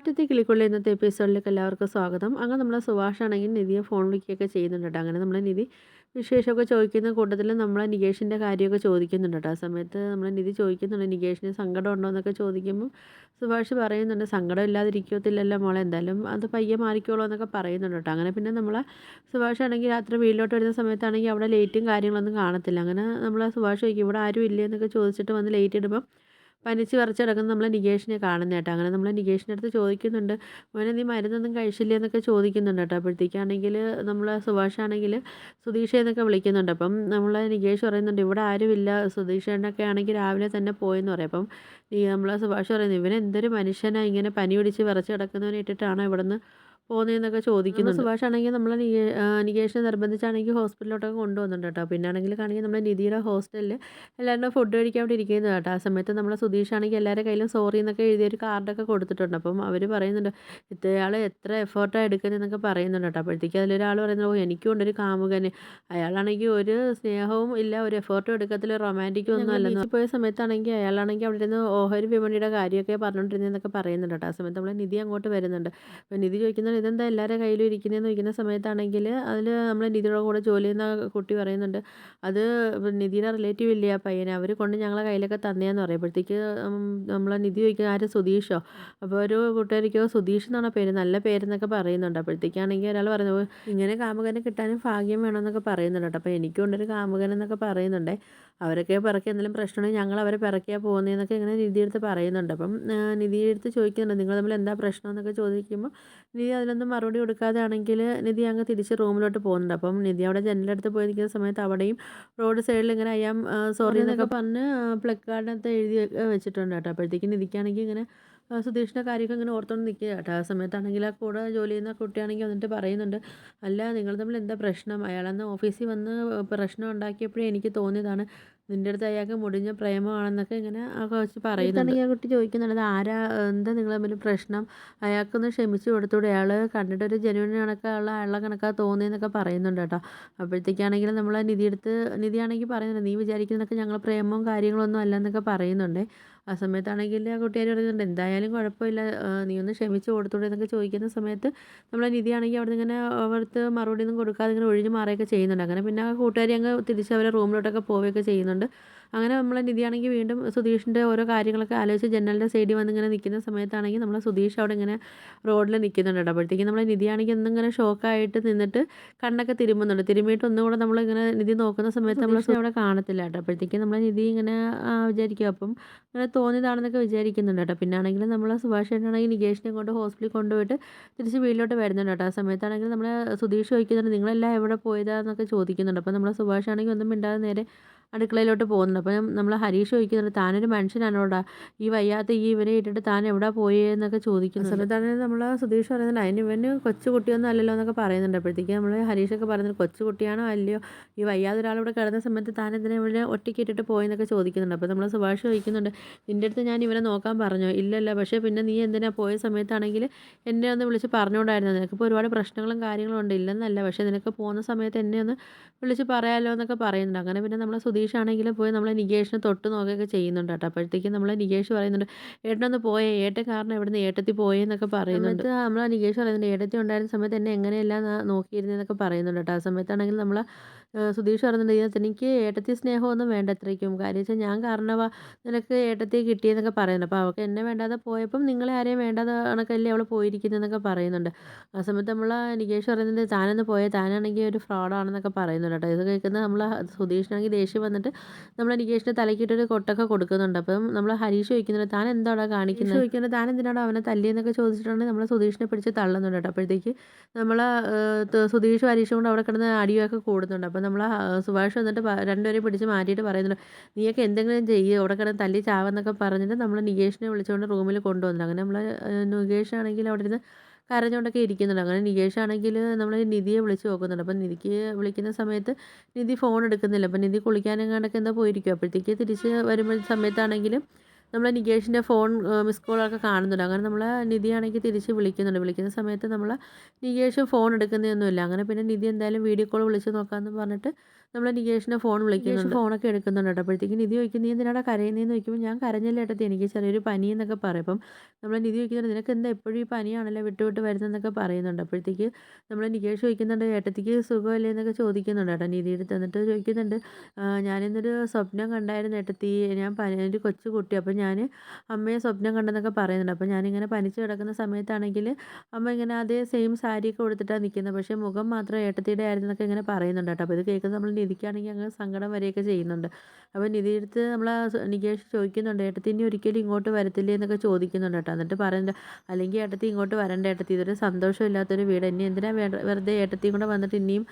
കാറ്റത്തെ കിളിക്കൊള്ളി ഇന്നത്തെ എപ്പിസോഡിലേക്ക് എല്ലാവർക്കും സ്വാഗതം. അങ്ങനെ നമ്മളെ സുഭാഷാണെങ്കിൽ നിധിയെ ഫോൺ വിളിക്കുകയൊക്കെ ചെയ്യുന്നുണ്ട് കേട്ടോ. അങ്ങനെ നമ്മളെ നിധി വിശേഷമൊക്കെ ചോദിക്കുന്ന കൂട്ടത്തിൽ നമ്മളെ നികേഷിൻ്റെ കാര്യമൊക്കെ ചോദിക്കുന്നുണ്ട് കേട്ടോ. ആ സമയത്ത് നമ്മളെ നിധി ചോദിക്കുന്നുണ്ട് നികേഷിന് സങ്കടം ഉണ്ടോ എന്നൊക്കെ ചോദിക്കുമ്പോൾ സുഭാഷ് പറയുന്നുണ്ട്, സങ്കടം ഇല്ലാതിരിക്കത്തില്ലല്ലോ മോളെ, എന്തായാലും അത് പയ്യെ മാറിക്കോളൂ എന്നൊക്കെ പറയുന്നുണ്ട് കേട്ടോ. അങ്ങനെ പിന്നെ നമ്മളെ സുഭാഷ് ആണെങ്കിൽ രാത്രി വീട്ടിലോട്ട് വരുന്ന സമയത്താണെങ്കിൽ അവിടെ ലൈറ്റും കാര്യങ്ങളൊന്നും കാണത്തില്ല. അങ്ങനെ നമ്മളെ സുഭാഷ് ചോദിക്കും ഇവിടെ ആരും ഇല്ലേ എന്നൊക്കെ ചോദിച്ചിട്ട് വന്ന് ലൈറ്റ് ഇടുമ്പോൾ പനിച്ച് വിറച്ച് കിടക്കുന്ന നമ്മളെ നികേഷിനെ കാണുന്ന കേട്ടോ. അങ്ങനെ നമ്മളെ നികേഷിൻ്റെ അടുത്ത് ചോദിക്കുന്നുണ്ട്, മോനെ നീ മരുന്നൊന്നും കഴിച്ചില്ലേ എന്നൊക്കെ ചോദിക്കുന്നുണ്ട് കേട്ടോ. അപ്പോഴത്തേക്കാണെങ്കിൽ നമ്മളെ സുഭാഷാണെങ്കിൽ സുധീഷ എന്നൊക്കെ വിളിക്കുന്നുണ്ട്. അപ്പം നമ്മളെ നികേഷ് പറയുന്നുണ്ട് ഇവിടെ ആരുമില്ല, സുധീഷേനൊക്കെ ആണെങ്കിൽ രാവിലെ തന്നെ പോയെന്ന് പറയും. അപ്പം ഈ നമ്മളെ സുഭാഷ് പറയുന്നു ഇവൻ എന്തൊരു മനുഷ്യനാണ്, ഇങ്ങനെ പനി പിടിച്ച് വിറച്ച് കിടക്കുന്നവനെ ഇട്ടിട്ടാണോ ഇവിടുന്ന് പോകുന്നതെന്നൊക്കെ ചോദിക്കുന്നുണ്ട്. സുഭാഷാണെങ്കിൽ നമ്മളെ നികേഷിനെ നിർബന്ധിച്ചാണെങ്കിൽ ഹോസ്പിറ്റലിലോട്ടൊക്കെ കൊണ്ടുപോകുന്നുണ്ട് കേട്ടോ. പിന്നാണെങ്കിൽ കാണെങ്കിൽ നമ്മുടെ നിധിയുടെ ഹോസ്റ്റലിൽ എല്ലാവരും ഫുഡ് കഴിക്കാൻ വേണ്ടി ഇരിക്കുന്നത് കേട്ടോ. ആ സമയത്ത് നമ്മളെ സുധീഷാണെങ്കിൽ എല്ലാവരുടെ കയ്യിലും സോറി എന്നൊക്കെ എഴുതിയൊരു കാർഡൊക്കെ കൊടുത്തിട്ടുണ്ട്. അപ്പം അവർ പറയുന്നുണ്ട് ഇത്രയാൾ എത്ര എഫേർട്ടാണ് എടുക്കുന്നതെന്നൊക്കെ പറയുന്നുണ്ട് കേട്ടോ. അപ്പോഴത്തേക്ക് അതിലൊരാൾ പറയുന്നത് ഓ എനിക്കും ഉണ്ടൊരു കാമുകന്, അയാളാണെങ്കിൽ ഒരു സ്നേഹവും ഇല്ല, ഒരു എഫേർട്ടും എടുക്കത്തില്ല, റൊമാൻറ്റിക്കും ഒന്നും അല്ലെന്ന് പോയ സമയത്താണെങ്കിൽ അയാളാണെങ്കിൽ അവിടെ ഇരുന്ന് ഓഹരി വിപണിയുടെ കാര്യമൊക്കെ പറഞ്ഞുകൊണ്ടിരുന്നതെന്നൊക്കെ പറയുന്നുണ്ട് കേട്ടോ. ആ സമയത്ത് നമ്മളെ നിധി അങ്ങോട്ട് വരുന്നുണ്ട്. അപ്പോൾ നിധി ചോദിക്കുന്നത് ഇതെന്താ എല്ലാവരുടെ കയ്യിലും ഇരിക്കുന്നതെന്ന് ചോദിക്കുന്ന സമയത്താണെങ്കിൽ അതിൽ നമ്മളെ നിധിയുടെ കൂടെ ജോലി ചെയ്യുന്ന കുട്ടി പറയുന്നുണ്ട് അത് നിധിയുടെ റിലേറ്റീവ് ഇല്ലേ ആ പയ്യനെ, അവർ കൊണ്ട് ഞങ്ങളെ കയ്യിലൊക്കെ തന്നെയാന്ന് പറയുമ്പോഴത്തേക്ക് നമ്മളെ നിധി ചോദിക്കുക ആര് സുധീഷോ, അപ്പോൾ ഒരു കൂട്ടുകാരിക്കോ സുധീഷ് എന്നാണ് പേര്, നല്ല പേരെന്നൊക്കെ പറയുന്നുണ്ട്. അപ്പോഴത്തേക്കാണെങ്കിൽ ഒരാൾ പറഞ്ഞു "ഓ, ഇങ്ങനെ കാമുകനെ കിട്ടാനും ഭാഗ്യം വേണമെന്നൊക്കെ പറയുന്നുണ്ട് കേട്ടോ. അപ്പോൾ എനിക്കുണ്ടൊരു കാമുകൻ എന്നൊക്കെ പറയുന്നുണ്ട്. അവരൊക്കെ പിറക്കി എന്തെങ്കിലും പ്രശ്നമുണ്ടെങ്കിൽ ഞങ്ങൾ അവരെ പിറക്കിയാണ് പോകുന്നതെന്നൊക്കെ ഇങ്ങനെ നിധിയെടുത്ത് പറയുന്നുണ്ട്. അപ്പം നിധിയെടുത്ത് ചോദിക്കുന്നുണ്ട് നിങ്ങൾ തമ്മിൽ എന്താ പ്രശ്നം എന്നൊക്കെ ചോദിക്കുമ്പോൾ നിധി അതിനൊന്നും മറുപടി കൊടുക്കാതെ ആണെങ്കിൽ നിധി അങ്ങ് തിരിച്ച് റൂമിലോട്ട് പോകുന്നുണ്ട്. അപ്പം നിധി അവിടെ ജനലടുത്ത് പോയി നിൽക്കുന്ന സമയത്ത് അവിടെയും റോഡ് സൈഡിൽ ഇങ്ങനെ അയ്യാം സോറി എന്നൊക്കെ പറഞ്ഞ് പ്ലക്കാർഡിനകത്ത് എഴുതി വെച്ചിട്ടുണ്ട് കേട്ടോ. അപ്പോഴത്തേക്കും നിധിക്കാണെങ്കിൽ ഇങ്ങനെ സുധീഷിൻ്റെ കാര്യമൊക്കെ ഇങ്ങനെ ഓർത്തുകൊണ്ട് നിൽക്കുക കേട്ടോ. ആ സമയത്താണെങ്കിൽ ആ കൂടെ ജോലി ചെയ്യുന്ന കുട്ടിയാണെങ്കിൽ വന്നിട്ട് പറയുന്നുണ്ട്, അല്ല നിങ്ങൾ തമ്മിൽ എന്താ പ്രശ്നം, അയാളന്ന് ഓഫീസിൽ വന്ന് പ്രശ്നം ഉണ്ടാക്കിയപ്പോഴേ എനിക്ക് തോന്നിയതാണ് നിൻ്റെ അടുത്ത് അയാൾക്ക് മുടിഞ്ഞ പ്രേമമാണെന്നൊക്കെ ഇങ്ങനെ ആ കൊച്ച് പറയുന്നുണ്ട്. ആ കുട്ടി ചോദിക്കുന്നുണ്ട് ആരാ, എന്താ നിങ്ങൾ തമ്മിൽ പ്രശ്നം, അയാൾക്കൊന്ന് ക്ഷമിച്ച് കൊടുത്തൂടെ, അയാൾ കണ്ടിട്ടൊരു ജെനുവിൻ കണക്കുള്ള അയാളുടെ കണക്കാ തോന്നിയെന്നൊക്കെ പറയുന്നുണ്ട് കേട്ടോ. അപ്പോഴത്തേക്കാണെങ്കിലും നമ്മൾ നിധിയെടുത്ത് നിധിയാണെങ്കിൽ പറയുന്നുണ്ട് നീ വിചാരിക്കുന്നതൊക്കെ ഞങ്ങൾ പ്രേമവും കാര്യങ്ങളൊന്നും അല്ലെന്നൊക്കെ പറയുന്നുണ്ട്. ആ സമയത്താണെങ്കിൽ ആ കൂട്ടുകാർ പറയുന്നുണ്ട് എന്തായാലും കുഴപ്പമില്ല, നീ ഒന്ന് ക്ഷമിച്ച് കൊടുത്തൂടെ എന്നൊക്കെ ചോദിക്കുന്ന സമയത്ത് നമ്മളെ നിധിയാണെങ്കിൽ അവിടെ നിന്ന് ഇങ്ങനെ അവിടുത്തെ മറുപടി ഒന്നും കൊടുക്കാതെ ഇങ്ങനെ ഒഴിഞ്ഞു മാറുകയൊക്കെ ചെയ്യുന്നുണ്ട്. അങ്ങനെ പിന്നെ ആ കൂട്ടുകാരി അങ്ങ് തിരിച്ച് അവരെ റൂമിലോട്ടൊക്കെ പോവുകയൊക്കെ ചെയ്യുന്നുണ്ട്. അങ്ങനെ നമ്മളെ നിധിയാണെങ്കിൽ വീണ്ടും സുധീഷിൻ്റെ ഓരോ കാര്യങ്ങളൊക്കെ ആലോചിച്ച് ജനലിൻ്റെ സൈഡിൽ വന്ന് ഇങ്ങനെ നിൽക്കുന്ന സമയത്താണെങ്കിൽ നമ്മളെ സുധീഷ് അവിടെ ഇങ്ങനെ റോഡിൽ നിൽക്കുന്നുണ്ട് കേട്ടോ. അപ്പോഴത്തേക്കും നമ്മളെ നിധിയാണെങ്കിൽ ഒന്നിങ്ങനെ ഷോക്കായിട്ട് നിന്നിട്ട് കണ്ണൊക്കെ തിരുമുന്നുണ്ട്. തിരുമിയിട്ട് ഒന്നുകൂടെ നമ്മളിങ്ങനെ നിധി നോക്കുന്ന സമയത്ത് നമ്മൾ അവിടെ കാണത്തില്ല കേട്ടോ. അപ്പോഴത്തേക്കും നമ്മളെ നിധി ഇങ്ങനെ വിചാരിക്കും അപ്പം അങ്ങനെ തോന്നിയതാണെന്നൊക്കെ വിചാരിക്കുന്നുണ്ട് കേട്ടോ. പിന്നാണെങ്കിൽ നമ്മളെ സുഭാഷ് ചേട്ടനാണെങ്കിൽ നികേഷിനെ കൊണ്ട് ഹോസ്പിറ്റലിൽ കൊണ്ടുപോയിട്ട് തിരിച്ച് വീട്ടിലോട്ട് വരുന്നുണ്ട് കേട്ടോ. ആ സമയത്താണെങ്കിൽ നമ്മളെ സുധീഷ് ചോദിക്കുന്നുണ്ട് നിങ്ങളെല്ലാം എവിടെ പോയതാന്നൊക്കെ ചോദിക്കുന്നുണ്ട്. അപ്പോൾ നമ്മളെ സുഭാഷ് ആണെങ്കിൽ ഒന്നും മിണ്ടാതെ നേരെ അടുക്കളയിലോട്ട് പോകുന്നുണ്ട്. അപ്പം നമ്മൾ ഹരീഷ് ചോദിക്കുന്നുണ്ട് താനൊരു മനുഷ്യനാണോടാ, ഈ വയ്യാത്ത ഈ ഇവനെ ഇട്ടിട്ട് താൻ എവിടെ പോയെന്നൊക്കെ ചോദിക്കുന്നു. സമയത്താണ് നമ്മൾ സുധീഷ് പറയുന്നുണ്ട് അതിന് ഇവന് കൊച്ചു കുട്ടിയൊന്നും അല്ലല്ലോ എന്നൊക്കെ പറയുന്നുണ്ട്. അപ്പോഴത്തേക്ക് നമ്മൾ ഹരീഷൊക്കെ പറയുന്നത് കൊച്ചു കുട്ടിയാണോ അല്ലയോ, ഈ വയ്യാതെ ഒരാളിവിടെ കിടന്ന സമയത്ത് താൻ എന്തിനാ ഇവിടെ ഒറ്റയ്ക്ക് ഇട്ടിട്ട് പോയെന്നൊക്കെ ചോദിക്കുന്നുണ്ട്. അപ്പോൾ നമ്മൾ സുഭാഷ് ചോദിക്കുന്നുണ്ട് നിൻ്റെ അടുത്ത് ഞാൻ ഇവനെ നോക്കാൻ പറഞ്ഞോ, ഇല്ലല്ലോ, പക്ഷേ പിന്നെ നീ എന്തിനാ പോയ സമയത്താണെങ്കിൽ എന്നെ ഒന്ന് വിളിച്ച് പറഞ്ഞുകൊണ്ടായിരുന്നു, നിനക്കിപ്പോൾ ഒരുപാട് പ്രശ്നങ്ങളും കാര്യങ്ങളും ഉണ്ട്, ഇല്ലെന്നല്ല, പക്ഷേ നിനക്ക് പോകുന്ന സമയത്ത് എന്നെ ഒന്ന് വിളിച്ച് പറയാമല്ലോ എന്നൊക്കെ പറയുന്നുണ്ട്. അങ്ങനെ പിന്നെ നമ്മളെ സുധീഷ് ആണെങ്കിലും പോയി നമ്മളെ നികേഷിനെ തൊട്ട് നോക്കുകയൊക്കെ ചെയ്യുന്നുണ്ട് കേട്ടോ. അപ്പോഴത്തേക്കും നമ്മളെ നികേഷ് പറയുന്നുണ്ട് ഏട്ടനൊന്ന് പോയേ, ഏട്ടൻ കാരണം ഇവിടുന്ന് ഏട്ടത്തി പോയെന്നൊക്കെ പറയുന്നുണ്ട്. നമ്മളെ നികേഷ് പറയുന്നുണ്ട് ഏട്ടത്തി ഉണ്ടായിരുന്ന സമയത്ത് എന്നെ എങ്ങനെയെല്ലാം നോക്കിയിരുന്നതെന്നൊക്കെ പറയുന്നുണ്ട് കേട്ടോ. ആ സമയത്താണെങ്കിൽ നമ്മൾ സുധീഷ് പറയുന്നുണ്ട് ഇതിനകത്ത് എനിക്ക് ഏട്ടത്തി സ്നേഹമൊന്നും വേണ്ട അത്രയ്ക്കും, കാര്യം വെച്ചാൽ ഞാൻ കാരണമാ നിനക്ക് ഏട്ടത്തിയെ കിട്ടിയെന്നൊക്കെ പറയുന്നുണ്ട്. അപ്പോൾ അവൾക്ക് എന്നെ വേണ്ടാതെ പോയപ്പം നിങ്ങളെ ആരെയും വേണ്ടാതെ കണക്കല്ലേ അവൾ പോയിരിക്കുന്നതെന്നൊക്കെ പറയുന്നുണ്ട്. ആ സമയത്ത് നമ്മൾ നികേഷ് പറയുന്നുണ്ട് താനൊന്ന് പോയേ, താനാണെങ്കിൽ ഒരു ഫ്രോഡാണെന്നൊക്കെ പറയുന്നുണ്ട് കേട്ടോ. ഇത് കേൾക്കുന്നത് നമ്മൾ സുധീഷിനാണെങ്കിൽ ദേഷ്യം വന്നിട്ട് നമ്മൾ നികേഷിൻ്റെ തലക്കിട്ടൊരു കൊട്ടൊക്കെ കൊടുക്കുന്നുണ്ട്. അപ്പം നമ്മൾ ഹരീഷ് ചോദിക്കുന്നുണ്ട് താൻ എന്താടാ കാണിക്കുന്നത്, ചോദിക്കുന്നത് താൻ എന്തിനാണോ അവനെ തല്ലിയെന്നൊക്കെ ചോദിച്ചിട്ടാണ് നമ്മൾ സുധീഷിനെ പിടിച്ച് തള്ളുന്നുണ്ട് കേട്ടോ. അപ്പോഴത്തേക്ക് നമ്മൾ സുധീഷും ഹരീഷും കൂടെ അവിടെ കിടന്ന് അടിയൊക്കെ കൂടുന്നുണ്ട്. അപ്പം നമ്മൾ സുഭാഷ് വന്നിട്ട് രണ്ടുപേരെയും പിടിച്ച് മാറ്റിയിട്ട് പറയുന്നുണ്ട് നീയൊക്കെ എന്തെങ്കിലും ചെയ്യുക, അവിടെ കിടന്ന് തല്ലി ചാവെന്നൊക്കെ പറഞ്ഞിട്ട് നമ്മൾ നികേഷിനെ വിളിച്ചുകൊണ്ട് റൂമിൽ കൊണ്ടുവന്നു. അങ്ങനെ നമ്മൾ നികേഷാണെങ്കിൽ അവിടെ ഇരുന്ന് കരഞ്ഞുകൊണ്ടൊക്കെ ഇരിക്കുന്നുണ്ട്. അങ്ങനെ നികേഷാണെങ്കിൽ നമ്മൾ നിധിയെ വിളിച്ച് നോക്കുന്നുണ്ട്. അപ്പം നിധിക്ക് വിളിക്കുന്ന സമയത്ത് നിധി ഫോൺ എടുക്കുന്നില്ല. അപ്പം നിധി കുളിക്കാനെങ്ങാണ്ടൊക്കെ എന്താ പോയിരിക്കും. അപ്പോഴത്തേക്ക് തിരിച്ച് വരുമ്പോൾ സമയത്താണെങ്കിലും നമ്മൾ നികേഷിൻ്റെ ഫോൺ മിസ് കോളൊക്കെ കാണുന്നുണ്ട്. അങ്ങനെ നമ്മൾ നിധിയാണെങ്കിൽ തിരിച്ച് വിളിക്കുന്നുണ്ട്. വിളിക്കുന്ന സമയത്ത് നമ്മൾ നികേഷ് ഫോൺ എടുക്കുന്നതൊന്നുമില്ല. അങ്ങനെ പിന്നെ നിധി എന്തായാലും വീഡിയോ കോൾ വിളിച്ച് നോക്കാമെന്ന് പറഞ്ഞിട്ട് നമ്മളെ നികേഷിനെ ഫോൺ വിളിക്കുന്നുണ്ട്. ഫോണൊക്കെ എടുക്കുന്നുണ്ട് കേട്ടോ. അപ്പോഴത്തേക്കും നിധി ചോദിക്കും, "നീ എന്തിനാടാ കരയുന്നതെന്ന്?" ചോദിക്കുമ്പോൾ, "ഞാൻ കരഞ്ഞില്ല ഏട്ടത്തി, എനിക്ക് ചെറിയൊരു പനി" എന്നൊക്കെ പറയും. അപ്പം നമ്മളെ നിധി ചോദിക്കുന്നുണ്ട്, "നിനക്ക് എന്താ എപ്പോഴും ഈ പനിയാണല്ലോ വിട്ട് വിട്ട് വരുന്നതെന്നൊക്കെ" പറയുന്നുണ്ട്. അപ്പോഴത്തേക്ക് നമ്മളെ നികേഷ് ചോദിക്കുന്നുണ്ട്, "ഏട്ടത്തിക്ക് സുഖമല്ലേ?" എന്നൊക്കെ ചോദിക്കുന്നുണ്ട് കേട്ടോ നിധിയുടെ അടുത്ത്. എന്നിട്ട് ചോദിക്കുന്നുണ്ട്, "ഞാനിന്നൊരു സ്വപ്നം കണ്ടായിരുന്നു ഏട്ടത്തി, ഞാൻ ഒരു കൊച്ചു കുട്ടി, അപ്പോൾ ഞാൻ അമ്മയെ സ്വപ്നം കണ്ടെന്നൊക്കെ പറയുന്നുണ്ട്. അപ്പോൾ ഞാനിങ്ങനെ പനിച്ച് കിടക്കുന്ന സമയത്താണെങ്കിൽ അമ്മ ഇങ്ങനെ അതേ സെയിം സാരിയൊക്കെ ഉടുത്തിട്ടാണ് നിൽക്കുന്നത്, പക്ഷേ മുഖം മാത്രം ഏട്ടത്തിയുടെ ആയിരുന്നു" എന്നൊക്കെ ഇങ്ങനെ പറയുന്നുണ്ട് കേട്ടോ. അപ്പോൾ ഇത് കേൾക്കുന്നത് നമ്മൾ നിധിക്കാണെങ്കിൽ അങ്ങ് സങ്കടം വരികയൊക്കെ ചെയ്യുന്നുണ്ട്. അപ്പോൾ നിധിയുടെ നമ്മൾ നികേഷ് ചോദിക്കുന്നുണ്ട്, "ഏട്ടത്തി ഇനി ഒരിക്കലും ഇങ്ങോട്ട് വരത്തില്ലേ?" എന്നൊക്കെ ചോദിക്കുന്നുണ്ട് കേട്ടോ. എന്നിട്ട് പറയുന്നുണ്ട്, "അല്ലെങ്കിൽ ഏട്ടത്തി ഇങ്ങോട്ട് വരണ്ട ഏട്ടത്തി, ഇതൊരു സന്തോഷമില്ലാത്തൊരു വീട്, ഇനി എന്തിനാ വെറുതെ ഏട്ടത്തിയും കൂടെ വന്നിട്ട് ഇനിയും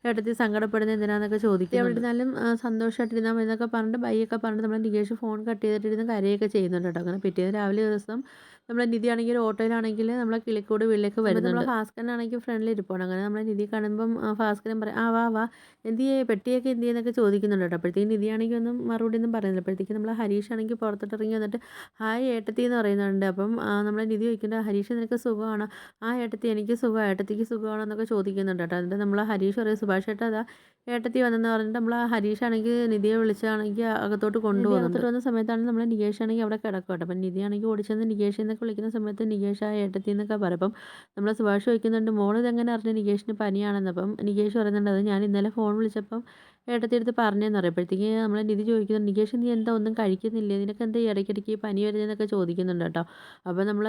ഏട്ടത്തി സങ്കടപ്പെടുന്നത് എന്തിനാന്നൊക്കെ ചോദിക്കുന്നുണ്ട്. എവിടെ ഇരുന്നാലും സന്തോഷമായിട്ടിരുന്നാൽ മതി എന്നൊക്കെ പറഞ്ഞിട്ട് ബൈയൊക്കെ പറഞ്ഞിട്ട് നമ്മളെ നികേഷ് ഫോൺ കട്ട് ചെയ്തിട്ടിരുന്ന് കരയൊക്കെ ചെയ്യുന്നുണ്ട് കേട്ടോ. അങ്ങനെ പിറ്റേന്ന് രാവിലെ ദിവസം നമ്മളെ നിധി ആണെങ്കിൽ ഒരു ഓട്ടോയിലാണെങ്കിൽ നമ്മളെ കിളിക്കൂട് വീട്ടിലേക്ക് വരുന്നുണ്ട്. നമ്മളെ ഭാസ്കരനാണെങ്കിൽ ഫ്രണ്ടിൽ ഇരിപ്പുണ്ട്. അങ്ങനെ നമ്മളെ നിധി കാണുമ്പം ഭാസ്കരൻ പറയും, "ആ വാ വാ, എന്തിയേ പെട്ടിയൊക്കെ എന്തിയേ?" എന്നൊക്കെ ചോദിക്കുന്നുണ്ട് കേട്ടോ. അപ്പോഴത്തേക്കും നിധിയാണെങ്കിൽ ഒന്നും മറുപടി ഒന്നും പറയുന്നില്ല. അപ്പോഴത്തേക്കും നമ്മളെ ഹരീഷാണെങ്കിൽ പുറത്തോട്ട് ഇറങ്ങി വന്നിട്ട്, "ഹായ് ഏട്ടത്തി" എന്ന് പറയുന്നുണ്ട്. അപ്പം നമ്മളെ നിധി ചോദിക്കുന്നുണ്ട്, "ഹരീഷ് നിനക്ക് സുഖമാണോ?" "ആ ഏട്ടത്തി എനിക്ക് സുഖമാണ്, ഏട്ടത്തിക്ക് സുഖമാണോ?" എന്നൊക്കെ ചോദിക്കുന്നുണ്ട് കേട്ടോ. എന്നിട്ട് നമ്മളെ ഹരീഷ് പറയും, "സുഭാഷ് ഏട്ടാ അതാ ഏട്ടത്തി വന്നെന്ന്" പറഞ്ഞിട്ട് നമ്മൾ ഹരീഷാണെങ്കിൽ നിധിയെ വിളിച്ചാണെങ്കിൽ അകത്തോട്ട് കൊണ്ടുപോകുന്നുണ്ട്. അകത്തോട്ട് വന്ന സമയത്താണെങ്കിൽ നമ്മളെ നികേഷാണെങ്കിൽ അവിടെ കിടക്കും കേട്ടോ. അപ്പം നിധിയാണെങ്കിൽ ഓടിച്ചെന്ന് നികേഷ് എന്നൊക്കെ വിളിക്കുന്ന സമയത്ത് നികേഷ് ആ ഏട്ടത്തി എന്നൊക്കെ പറയും. അപ്പം നമ്മളെ സുഭാഷ് ചോദിക്കുന്നുണ്ട്, "മോൾ ഇതെങ്ങനെ അറിഞ്ഞു നികേഷിന് പനിയാണെന്ന്?" അപ്പം നികേഷ് പറയുന്നുണ്ട്, "അത് ഞാൻ ഇന്നലെ ഫോൺ വിളിച്ചപ്പം ഏട്ടത്തി അടുത്ത് പറഞ്ഞതെന്ന്" പറയും. അപ്പോഴത്തേക്ക് നമ്മളെ നിധി ചോദിക്കുന്നുണ്ട്, "നികേഷ് നീ എന്താ ഒന്നും കഴിക്കുന്നില്ലേ? നിനക്ക് എന്താ ഈ ഇടയ്ക്കിടയ്ക്ക് ഈ പനി വരുന്നതെന്നൊക്കെ ചോദിക്കുന്നുണ്ട് കേട്ടോ." അപ്പോൾ നമ്മൾ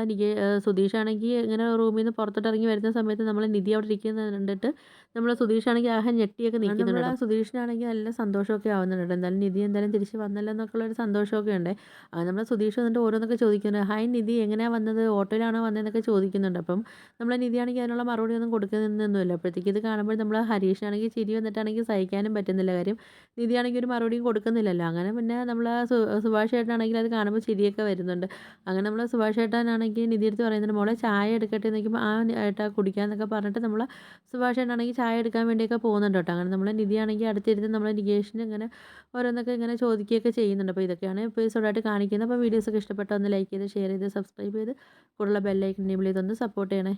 സുധീഷാണെങ്കിൽ ഇങ്ങനെ റൂമിൽ നിന്ന് പുറത്തോട്ട് ഇറങ്ങി വരുന്ന സമയത്ത് നമ്മൾ നിധി അവിടെ ഇരിക്കുന്നത് കണ്ടിട്ട് നമ്മൾ സുധീഷാണെങ്കിൽ ആകെ ഞെട്ടിയൊക്കെ നിൽക്കുന്നുണ്ട്. നമ്മൾ സുധീഷിനാണെങ്കിൽ നല്ല സന്തോഷമൊക്കെ ആവുന്നുണ്ട്. എന്തായാലും നിധി എന്തായാലും തിരിച്ച് വന്നല്ലോ എന്നൊക്കെയുള്ള ഒരു സന്തോഷമൊക്കെ ഉണ്ട്. നമ്മൾ സുധീഷ് വന്നിട്ട് ഓരോന്നൊക്കെ ചോദിക്കുന്നുണ്ട്. "ഹായ് നിധി, എങ്ങനെയാണ് വന്നത്? ഓട്ടോയിലാണോ വന്നതെന്നൊക്കെ ചോദിക്കുന്നുണ്ട്." അപ്പം നമ്മളെ നിധിയാണെങ്കിൽ അതിനുള്ള മറുപടി ഒന്നും കൊടുക്കുന്നൊന്നുമില്ല. അപ്പോഴത്തേക്ക് ഇത് കാണുമ്പോൾ നമ്മൾ ഹരീഷിനാണെങ്കിൽ ചിരി വന്നിട്ടാണെങ്കിൽ സഹിക്കാനും പറ്റുന്നില്ല. കാര്യം നിധിയാണെങ്കിൽ ഒരു മറുപടിയും കൊടുക്കുന്നില്ലല്ലോ. അങ്ങനെ പിന്നെ നമ്മൾ സുഭാഷ് ചേട്ടനാണെങ്കിൽ അത് കാണുമ്പോൾ ചിരിയൊക്കെ വരുന്നുണ്ട്. അങ്ങനെ നമ്മൾ സുഭാഷ് ചേട്ടനാണെങ്കിൽ നിധി അടുത്ത് പറയുന്നുണ്ട്, "മോളെ ചായ എടുക്കട്ടെ?" എന്ന് ചോദിക്കുമ്പോൾ, "ആ ഏട്ടാ കുടിക്കാമെന്നൊക്കെ" പറഞ്ഞിട്ട് നമ്മൾ സുഭാഷ് ചേട്ടനാണെങ്കിൽ ചായ എടുക്കാൻ വേണ്ടിയൊക്കെ പോകുന്നുണ്ട് കേട്ടോ. അങ്ങനെ നമ്മൾ നിധിയാണെങ്കിൽ അടുത്തിരുന്ന് നമ്മളെ നികേഷിന് ഇങ്ങനെ ഓരോന്നൊക്കെ ഇങ്ങനെ ചോദിക്കുകയൊക്കെ ചെയ്യുന്നുണ്ട്. അപ്പോൾ ഇതൊക്കെയാണ് എപ്പിസോഡായിട്ട് കാണിക്കുന്നത്. അപ്പോൾ വീഡിയോസൊക്കെ ഇഷ്ടപ്പെട്ടാൽ ഒന്ന് ലൈക്ക് ചെയ്ത് ഷെയർ ചെയ്ത് സബ്സ്ക്രൈബ് ചെയ്ത് കൂടുതൽ ബെല്ലൈക്കൺ എനേബിൾ ചെയ്തൊന്ന് സപ്പോർട്ട് ചെയ്യണേ.